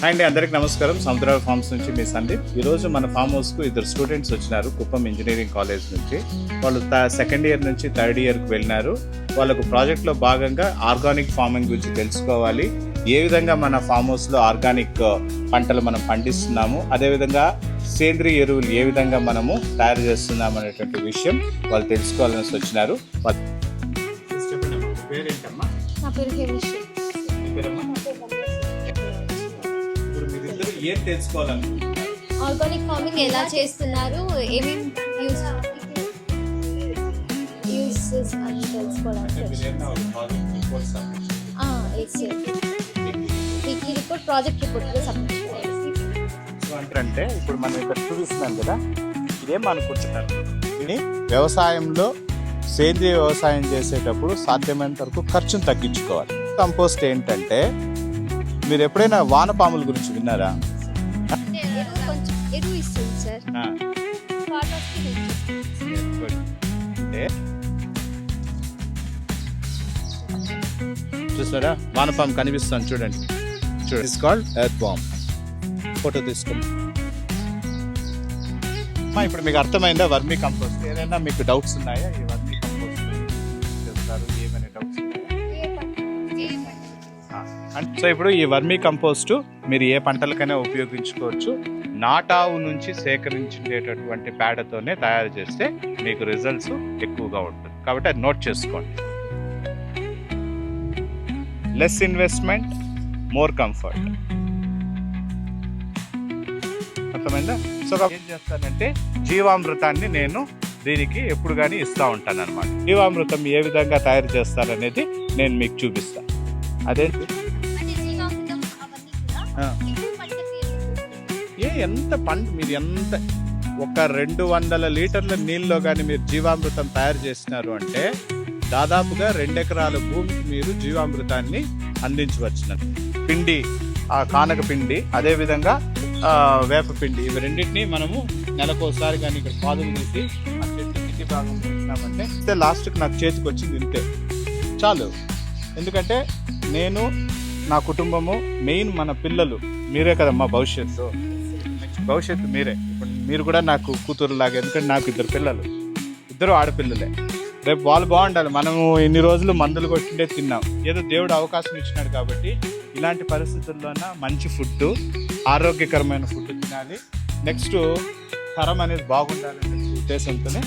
అండి అందరికి నమస్కారం. సముద్ర ఫార్మ్స్ నుంచి మీ సందీప్. ఈరోజు మన ఫామ్ హౌస్కు ఇద్దరు స్టూడెంట్స్ వచ్చినారు కుప్పం ఇంజనీరింగ్ కాలేజ్ నుంచి. వాళ్ళు సెకండ్ ఇయర్ నుంచి థర్డ్ ఇయర్కి వెళ్ళినారు. వాళ్ళకు ప్రాజెక్ట్లో భాగంగా ఆర్గానిక్ ఫార్మింగ్ గురించి తెలుసుకోవాలి, ఏ విధంగా మన ఫామ్ హౌస్లో ఆర్గానిక్ పంటలు మనం పండిస్తున్నాము, అదేవిధంగా సేంద్రియ ఎరువులు ఏ విధంగా మనము తయారు చేస్తున్నాము అనేటువంటి విషయం వాళ్ళు తెలుసుకోవాలని వచ్చినారు. ఏం తెలుసుకోవాలనుకుంటున్నారు? ఆర్గానిక్ ఫార్మింగ్ ఎలా చేస్తున్నారు, ఏమేమి యూసెస్ అని తెలుసుకోవడానికి weekly report, project report submit చేయాలి. అంటే ఇప్పుడు మనం ఇక్కడ చూపిస్తున్నాం కదా, ఇదేం అనుకుంటున్నారు? ఇది వ్యవసాయంలో సేంద్రియ వ్యవసాయం చేసేటప్పుడు సాధ్యమైనంత వరకు ఖర్చును తగ్గించుకోవాలి. కంపోస్ట్ ఏంటంటే, మీరు ఎప్పుడైనా వానపాముల గురించి విన్నారా? ఎరువు ఇస్తుంది సార్. చూసారా, వానపాము కనిపిస్తాను చూడండి. చూడండి, it's called earth bomb. Photo తీసుకోండి. ఇప్పుడు మీకు అర్థమైందా వర్మీ కంపోస్ట్? ఏదైనా మీకు డౌట్స్ ఉన్నాయా? ఈ వర్మీ కంపోస్ట్ చేస్తారు, ఏమైనా డౌట్స్ ఉన్నాయా? సో ఇప్పుడు ఈ వర్మీ కంపోస్ట్ మీరు ఏ పంటలకైనా ఉపయోగించుకోవచ్చు. నాటావు నుంచి సేకరించేటటువంటి పేడతోనే తయారు చేస్తే మీకు రిజల్ట్స్ ఎక్కువగా ఉంటుంది. కాబట్టి అది నోట్ చేసుకోండి. Less investment, more comfort. అర్థమైందా? సో ఏం చేస్తానంటే, జీవామృతాన్ని నేను దీనికి ఎప్పుడు కానీ ఇస్తూ ఉంటాను అనమాట. జీవామృతం ఏ విధంగా తయారు చేస్తారనేది నేను మీకు చూపిస్తాను. అదేంటి, ఎంత పంట మీరు ఎంత ఒక 200 లీటర్ల నీళ్ళలో కానీ మీరు జీవామృతం తయారు చేసినారు అంటే దాదాపుగా 2 ఎకరాల భూమికి మీరు జీవామృతాన్ని అందించవచ్చునండి. పిండి, ఆ కానక పిండి, అదేవిధంగా వేప పిండి, ఇవి రెండింటినీ మనము నెలకోసారి కానీ ఇక్కడ పాదులు తీసి ఆ చెట్టు కింది భాగం పెట్టినామంటే లాస్ట్కి నాకు చేతికి వచ్చింది ఇంతే చాలు. ఎందుకంటే నేను, నా కుటుంబము, మెయిన్ మన పిల్లలు మీరే కదమ్మా భవిష్యత్తు. భవిష్యత్తు మీరే. ఇప్పుడు మీరు కూడా నాకు కూతురులాగా, ఎందుకంటే నాకు 2 పిల్లలు, 2 ఆడపిల్లలే. రేపు వాళ్ళు బాగుండాలి. మనము ఇన్ని రోజులు మందులు కొట్టిండే తిన్నాం. ఏదో దేవుడు అవకాశం ఇచ్చినాడు కాబట్టి ఇలాంటి పరిస్థితుల్లోన మంచి ఫుడ్, ఆరోగ్యకరమైన ఫుడ్ తినాలి. నెక్స్ట్ తరం అనేది బాగుండాలనే ఉద్దేశంతోనే